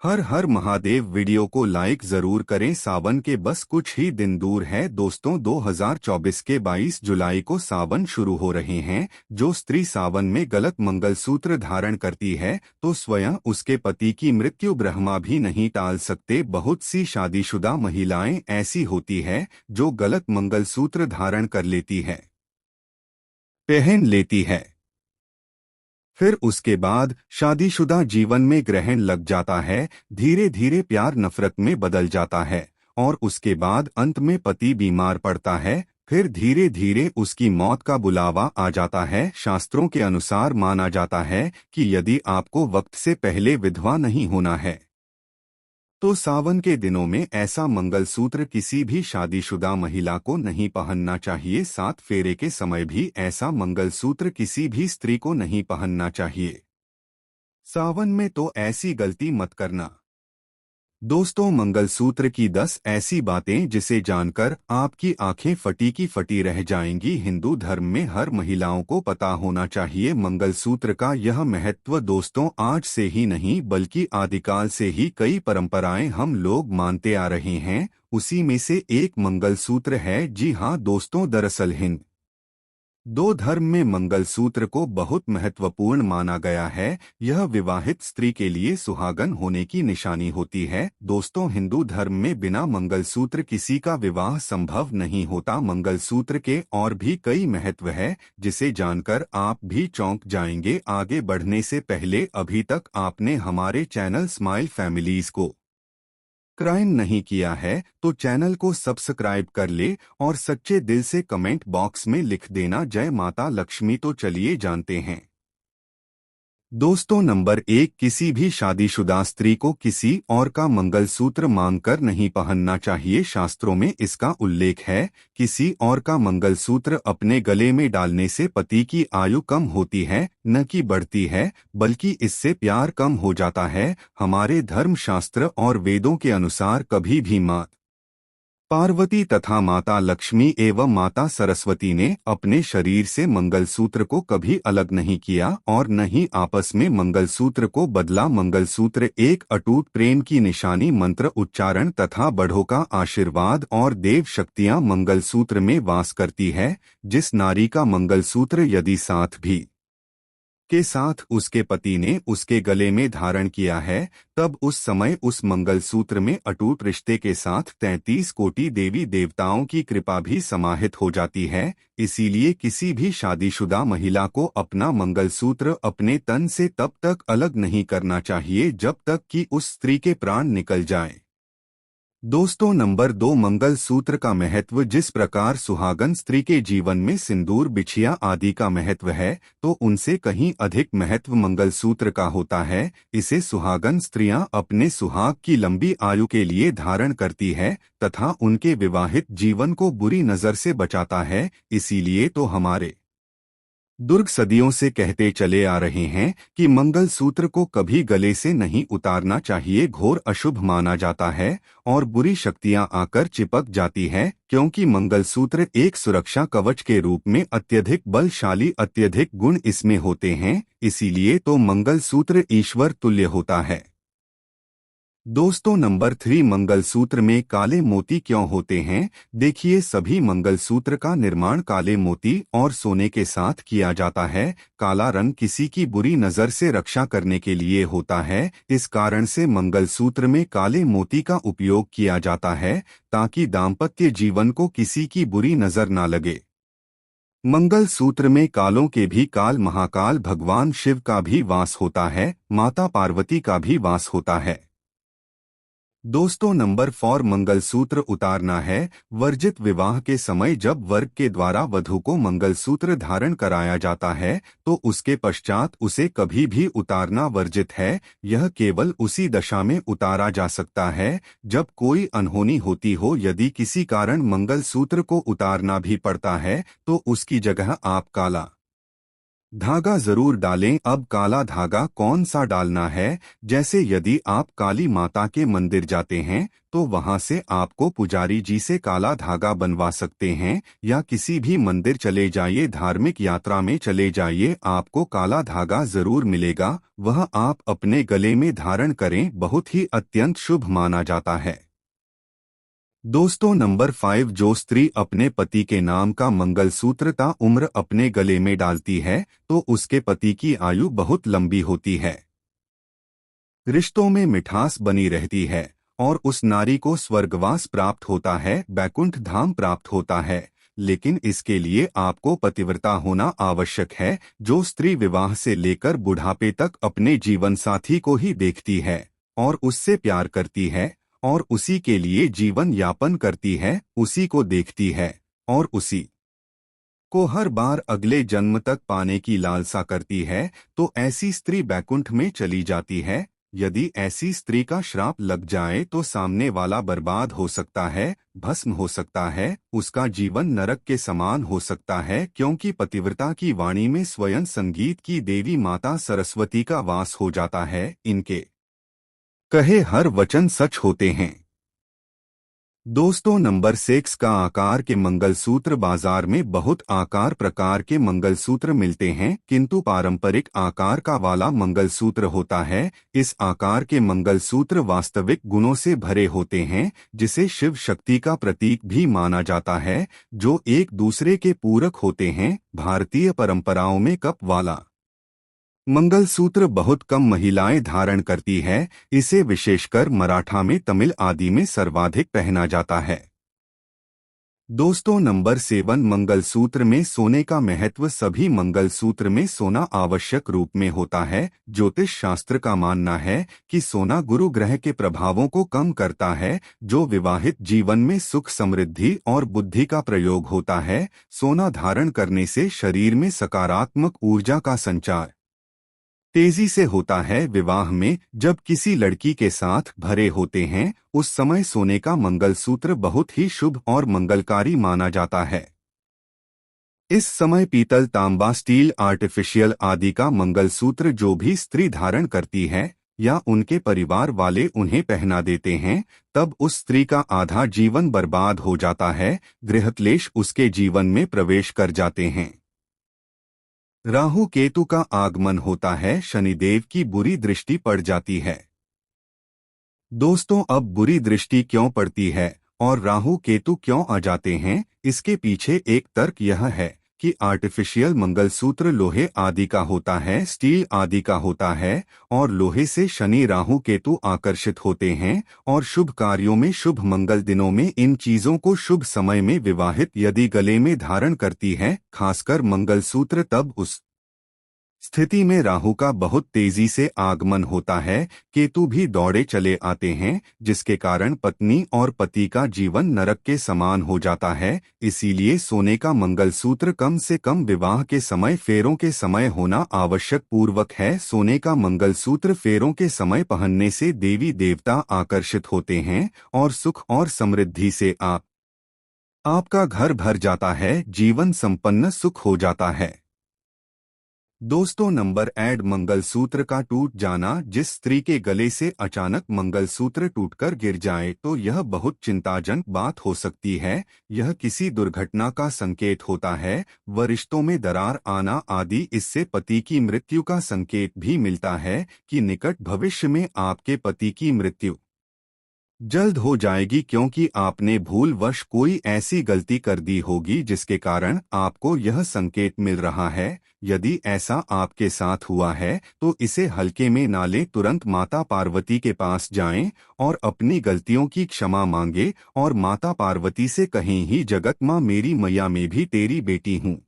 हर हर Mahadev. Video को like जरूर करें। सावन के बस कुछ ही दिन दूर है दोस्तों। 2024 के 22 जुलाई को सावन शुरू हो रहे हैं। जो स्त्री सावन में गलत मंगलसूत्र धारण करती है तो स्वयं उसके पति की मृत्यु ब्रह्मा भी नहीं टाल सकते। बहुत सी शादीशुदा महिलाएं ऐसी होती है जो गलत मंगलसूत्र धारण कर लेती है, पहन लेती है, फिर उसके बाद शादीशुदा जीवन में ग्रहण लग जाता है। धीरे धीरे प्यार नफरत में बदल जाता है और उसके बाद अंत में पति बीमार पड़ता है। फिर धीरे धीरे उसकी मौत का बुलावा आ जाता है। शास्त्रों के अनुसार माना जाता है कि यदि आपको वक्त से पहले विधवा नहीं होना है तो सावन के दिनों में ऐसा मंगलसूत्र किसी भी शादीशुदा महिला को नहीं पहनना चाहिए। 7 फेरे के समय भी ऐसा मंगलसूत्र किसी भी स्त्री को नहीं पहनना चाहिए। सावन में तो ऐसी गलती मत करना। दोस्तों, मंगलसूत्र की 10 ऐसी बातें जिसे जानकर आपकी आंखें फटी की फटी रह जाएंगी। हिंदू धर्म में हर महिलाओं को पता होना चाहिए मंगलसूत्र का यह महत्व। दोस्तों, आज से ही नहीं बल्कि आदिकाल से ही कई परंपराएं हम लोग मानते आ रहे हैं। उसी में से एक मंगलसूत्र है। जी हाँ दोस्तों, दरअसल हिंद दो धर्म में मंगलसूत्र को बहुत महत्वपूर्ण माना गया है। यह विवाहित स्त्री के लिए सुहागन होने की निशानी होती है। दोस्तों, हिंदू धर्म में बिना मंगलसूत्र किसी का विवाह संभव नहीं होता। मंगलसूत्र के और भी कई महत्व है जिसे जानकर आप भी चौंक जाएंगे। आगे बढ़ने से पहले अभी तक आपने हमारे चैनल स्माइल फैमिलीज को सब्सक्राइब नहीं किया है तो चैनल को सब्सक्राइब कर ले और सच्चे दिल से कमेंट बॉक्स में लिख देना जय माता लक्ष्मी। तो चलिए जानते हैं। दोस्तों, नंबर 1, किसी भी शादीशुदा स्त्री को किसी और का मंगलसूत्र मांगकर नहीं पहनना चाहिए। शास्त्रों में इसका उल्लेख है। किसी और का मंगलसूत्र अपने गले में डालने से पति की आयु कम होती है, न कि बढ़ती है, बल्कि इससे प्यार कम हो जाता है। हमारे धर्मशास्त्र और वेदों के अनुसार कभी भी माँ पार्वती तथा माता लक्ष्मी एवं माता सरस्वती ने अपने शरीर से मंगलसूत्र को कभी अलग नहीं किया और न ही आपस में मंगलसूत्र को बदला। मंगलसूत्र एक अटूट प्रेम की निशानी, मंत्र उच्चारण तथा बड़ों का आशीर्वाद और देव शक्तियां मंगलसूत्र में वास करती है। जिस नारी का मंगलसूत्र यदि साथ भी के साथ उसके पति ने उसके गले में धारण किया है, तब उस समय उस मंगलसूत्र में अटूट रिश्ते के साथ 33 कोटि देवी देवताओं की कृपा भी समाहित हो जाती है। इसीलिए किसी भी शादीशुदा महिला को अपना मंगलसूत्र अपने तन से तब तक अलग नहीं करना चाहिए जब तक कि उस स्त्री के प्राण निकल जाएं। दोस्तों, नंबर 2, मंगलसूत्र का महत्व। जिस प्रकार सुहागन स्त्री के जीवन में सिंदूर, बिछिया आदि का महत्व है, तो उनसे कहीं अधिक महत्व मंगलसूत्र का होता है। इसे सुहागन स्त्रियां अपने सुहाग की लंबी आयु के लिए धारण करती है तथा उनके विवाहित जीवन को बुरी नजर से बचाता है। इसीलिए तो हमारे दुर्ग सदियों से कहते चले आ रहे हैं कि मंगलसूत्र को कभी गले से नहीं उतारना चाहिए। घोर अशुभ माना जाता है और बुरी शक्तियां आकर चिपक जाती है, क्योंकि मंगलसूत्र एक सुरक्षा कवच के रूप में अत्यधिक बलशाली, अत्यधिक गुण इसमें होते हैं। इसीलिए तो मंगलसूत्र ईश्वर तुल्य होता है। दोस्तों, नंबर 3, मंगलसूत्र में काले मोती क्यों होते हैं? देखिए, सभी मंगलसूत्र का निर्माण काले मोती और सोने के साथ किया जाता है। काला रंग किसी की बुरी नजर से रक्षा करने के लिए होता है। इस कारण से मंगलसूत्र में काले मोती का उपयोग किया जाता है ताकि दाम्पत्य जीवन को किसी की बुरी नजर ना लगे। मंगलसूत्र में कालों के भी काल महाकाल भगवान शिव का भी वास होता है, माता पार्वती का भी वास होता है। दोस्तों, नंबर 4, मंगलसूत्र उतारना है वर्जित। विवाह के समय जब वर के द्वारा वधू को मंगलसूत्र धारण कराया जाता है तो उसके पश्चात उसे कभी भी उतारना वर्जित है। यह केवल उसी दशा में उतारा जा सकता है जब कोई अनहोनी होती हो। यदि किसी कारण मंगलसूत्र को उतारना भी पड़ता है तो उसकी जगह आप काला धागा जरूर डालें। अब काला धागा कौन सा डालना है? जैसे यदि आप काली माता के मंदिर जाते हैं तो वहां से आपको पुजारी जी से काला धागा बनवा सकते हैं, या किसी भी मंदिर चले जाइए, धार्मिक यात्रा में चले जाइए, आपको काला धागा जरूर मिलेगा। वह आप अपने गले में धारण करें, बहुत ही अत्यंत शुभ माना जाता है। दोस्तों नंबर 5, जो स्त्री अपने पति के नाम का मंगलसूत्र ता उम्र अपने गले में डालती है तो उसके पति की आयु बहुत लंबी होती है, रिश्तों में मिठास बनी रहती है और उस नारी को स्वर्गवास प्राप्त होता है, बैकुंठ धाम प्राप्त होता है। लेकिन इसके लिए आपको पतिव्रता होना आवश्यक है। जो स्त्री विवाह से लेकर बुढ़ापे तक अपने जीवन साथी को ही देखती है और उससे प्यार करती है और उसी के लिए जीवन यापन करती है, उसी को देखती है और उसी को हर बार अगले जन्म तक पाने की लालसा करती है, तो ऐसी स्त्री बैकुंठ में चली जाती है। यदि ऐसी स्त्री का श्राप लग जाए तो सामने वाला बर्बाद हो सकता है, भस्म हो सकता है, उसका जीवन नरक के समान हो सकता है, क्योंकि पतिव्रता की वाणी में स्वयं संगीत की देवी माता सरस्वती का वास हो जाता है। इनके कहे हर वचन सच होते हैं। दोस्तों नंबर 6 का आकार के मंगलसूत्र। बाजार में बहुत आकार प्रकार के मंगलसूत्र मिलते हैं, किंतु पारंपरिक आकार का वाला मंगलसूत्र होता है। इस आकार के मंगलसूत्र वास्तविक गुणों से भरे होते हैं, जिसे शिव शक्ति का प्रतीक भी माना जाता है, जो एक दूसरे के पूरक होते हैं। भारतीय परंपराओं में कप वाला मंगलसूत्र बहुत कम महिलाएं धारण करती है, इसे विशेषकर मराठा में, तमिल आदि में सर्वाधिक पहना जाता है। दोस्तों नंबर 7, मंगलसूत्र में सोने का महत्व। सभी मंगलसूत्र में सोना आवश्यक रूप में होता है। ज्योतिष शास्त्र का मानना है कि सोना गुरु ग्रह के प्रभावों को कम करता है, जो विवाहित जीवन में सुख समृद्धि और बुद्धि का प्रयोग होता है। सोना धारण करने से शरीर में सकारात्मक ऊर्जा का संचार तेजी से होता है। विवाह में जब किसी लड़की के साथ भरे होते हैं, उस समय सोने का मंगलसूत्र बहुत ही शुभ और मंगलकारी माना जाता है। इस समय पीतल, तांबा, स्टील, आर्टिफिशियल आदि का मंगलसूत्र जो भी स्त्री धारण करती है या उनके परिवार वाले उन्हें पहना देते हैं, तब उस स्त्री का आधा जीवन बर्बाद हो जाता है, गृहक्लेश उसके जीवन में प्रवेश कर जाते हैं। राहु केतु का आगमन होता है, शनिदेव की बुरी दृष्टि पड़ जाती है। दोस्तों अब बुरी दृष्टि क्यों पड़ती है और राहु केतु क्यों आ जाते हैं, इसके पीछे एक तर्क यह है कि आर्टिफिशियल मंगलसूत्र लोहे आदि का होता है, स्टील आदि का होता है, और लोहे से शनि राहु केतु आकर्षित होते हैं और शुभ कार्यों में, शुभ मंगल दिनों में इन चीजों को शुभ समय में विवाहित यदि गले में धारण करती है, खासकर मंगलसूत्र, तब उस स्थिति में राहु का बहुत तेजी से आगमन होता है, केतु भी दौड़े चले आते हैं, जिसके कारण पत्नी और पति का जीवन नरक के समान हो जाता है। इसीलिए सोने का मंगलसूत्र कम से कम विवाह के समय, फेरों के समय होना आवश्यक पूर्वक है। सोने का मंगलसूत्र फेरों के समय पहनने से देवी देवता आकर्षित होते हैं और सुख और समृद्धि से आपका घर भर जाता है, जीवन संपन्न सुख हो जाता है। दोस्तों नंबर 8, मंगलसूत्र का टूट जाना। जिस स्त्री के गले से अचानक मंगलसूत्र टूटकर गिर जाए तो यह बहुत चिंताजनक बात हो सकती है। यह किसी दुर्घटना का संकेत होता है, व रिश्तों में दरार आना आदि। इससे पति की मृत्यु का संकेत भी मिलता है कि निकट भविष्य में आपके पति की मृत्यु जल्द हो जाएगी, क्योंकि आपने भूलवश कोई ऐसी गलती कर दी होगी जिसके कारण आपको यह संकेत मिल रहा है। यदि ऐसा आपके साथ हुआ है तो इसे हल्के में ना लें, तुरंत माता पार्वती के पास जाएं और अपनी गलतियों की क्षमा मांगे और माता पार्वती से कहें, ही जगत माँ मेरी मैया, मैं भी तेरी बेटी हूँ,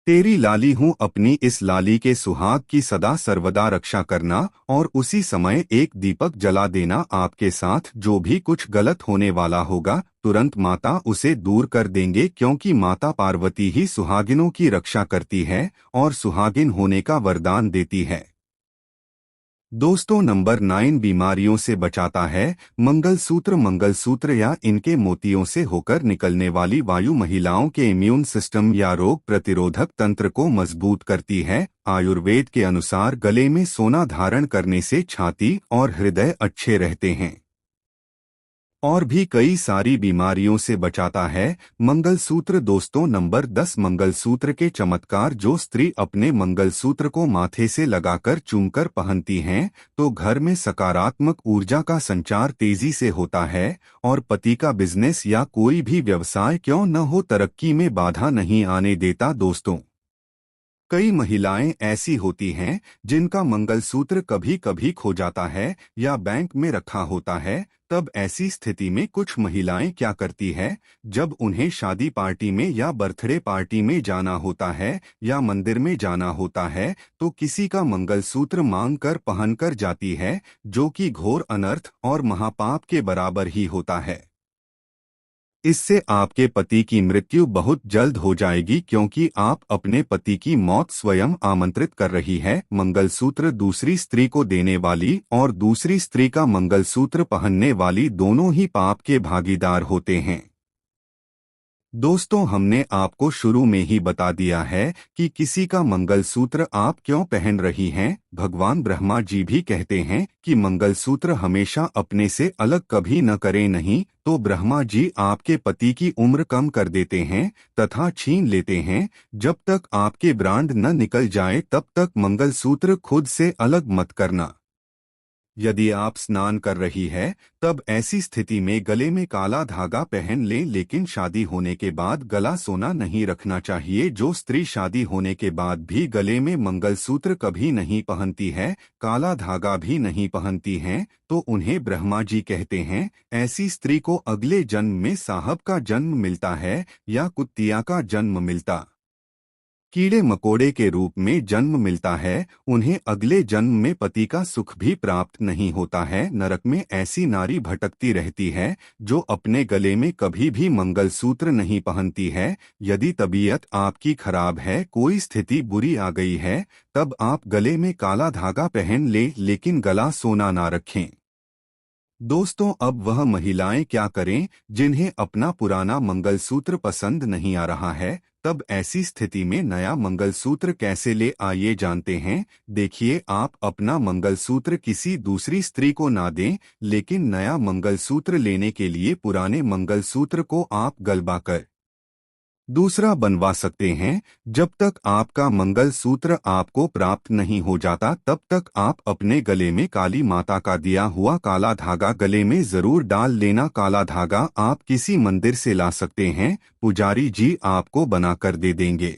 तेरी लाली हूँ, अपनी इस लाली के सुहाग की सदा सर्वदा रक्षा करना और उसी समय एक दीपक जला देना। आपके साथ जो भी कुछ गलत होने वाला होगा तुरंत माता उसे दूर कर देंगे, क्योंकि माता पार्वती ही सुहागिनों की रक्षा करती है और सुहागिन होने का वरदान देती है। दोस्तों नंबर 9 बीमारियों से बचाता है। मंगलसूत्र या इनके मोतियों से होकर निकलने वाली वायु महिलाओं के इम्यून सिस्टम या रोग प्रतिरोधक तंत्र को मजबूत करती है। आयुर्वेद के अनुसार गले में सोना धारण करने से छाती और हृदय अच्छे रहते हैं और भी कई सारी बीमारियों से बचाता है। मंगलसूत्र दोस्तों नंबर 10 मंगलसूत्र के चमत्कार। जो स्त्री अपने मंगलसूत्र को माथे से लगाकर चूमकर पहनती हैं तो घर में सकारात्मक ऊर्जा का संचार तेजी से होता है और पति का बिजनेस या कोई भी व्यवसाय क्यों न हो तरक्की में बाधा नहीं आने देता। दोस्तों कई महिलाएं ऐसी होती हैं जिनका मंगलसूत्र कभी कभी खो जाता है या बैंक में रखा होता है। तब ऐसी स्थिति में कुछ महिलाएं क्या करती है, जब उन्हें शादी पार्टी में या बर्थडे पार्टी में जाना होता है या मंदिर में जाना होता है तो किसी का मंगलसूत्र मांग कर पहन कर जाती है, जो कि घोर अनर्थ और महापाप के बराबर ही होता है। इससे आपके पति की मृत्यु बहुत जल्द हो जाएगी, क्योंकि आप अपने पति की मौत स्वयं आमंत्रित कर रही है। मंगलसूत्र दूसरी स्त्री को देने वाली और दूसरी स्त्री का मंगलसूत्र पहनने वाली दोनों ही पाप के भागीदार होते हैं। दोस्तों हमने आपको शुरू में ही बता दिया है कि किसी का मंगलसूत्र आप क्यों पहन रही हैं। भगवान ब्रह्मा जी भी कहते हैं कि मंगलसूत्र हमेशा अपने से अलग कभी न करें, नहीं तो ब्रह्मा जी आपके पति की उम्र कम कर देते हैं तथा छीन लेते हैं। जब तक आपके ब्रांड न निकल जाए तब तक मंगलसूत्र खुद से अलग मत करना। यदि आप स्नान कर रही है तब ऐसी स्थिति में गले में काला धागा पहन लें, लेकिन शादी होने के बाद गला सोना नहीं रखना चाहिए। जो स्त्री शादी होने के बाद भी गले में मंगलसूत्र कभी नहीं पहनती है, काला धागा भी नहीं पहनती हैं, तो उन्हें ब्रह्मा जी कहते हैं ऐसी स्त्री को अगले जन्म में साहब का जन्म मिलता है या कुत्तिया का जन्म मिलता, कीड़े मकोड़े के रूप में जन्म मिलता है। उन्हें अगले जन्म में पति का सुख भी प्राप्त नहीं होता है। नरक में ऐसी नारी भटकती रहती है जो अपने गले में कभी भी मंगलसूत्र नहीं पहनती है। यदि तबीयत आपकी खराब है, कोई स्थिति बुरी आ गई है, तब आप गले में काला धागा पहन लें, लेकिन गला सोना ना रखें। दोस्तों अब वह महिलाएं क्या करें जिन्हें अपना पुराना मंगलसूत्र पसंद नहीं आ रहा है। तब ऐसी स्थिति में नया मंगलसूत्र कैसे ले आइए जानते हैं। देखिए, आप अपना मंगलसूत्र किसी दूसरी स्त्री को ना दें, लेकिन नया मंगलसूत्र लेने के लिए पुराने मंगलसूत्र को आप गलवाकर दूसरा बनवा सकते हैं। जब तक आपका मंगलसूत्र आपको प्राप्त नहीं हो जाता तब तक आप अपने गले में काली माता का दिया हुआ काला धागा गले में जरूर डाल लेना। काला धागा आप किसी मंदिर से ला सकते हैं, पुजारी जी आपको बना कर दे देंगे।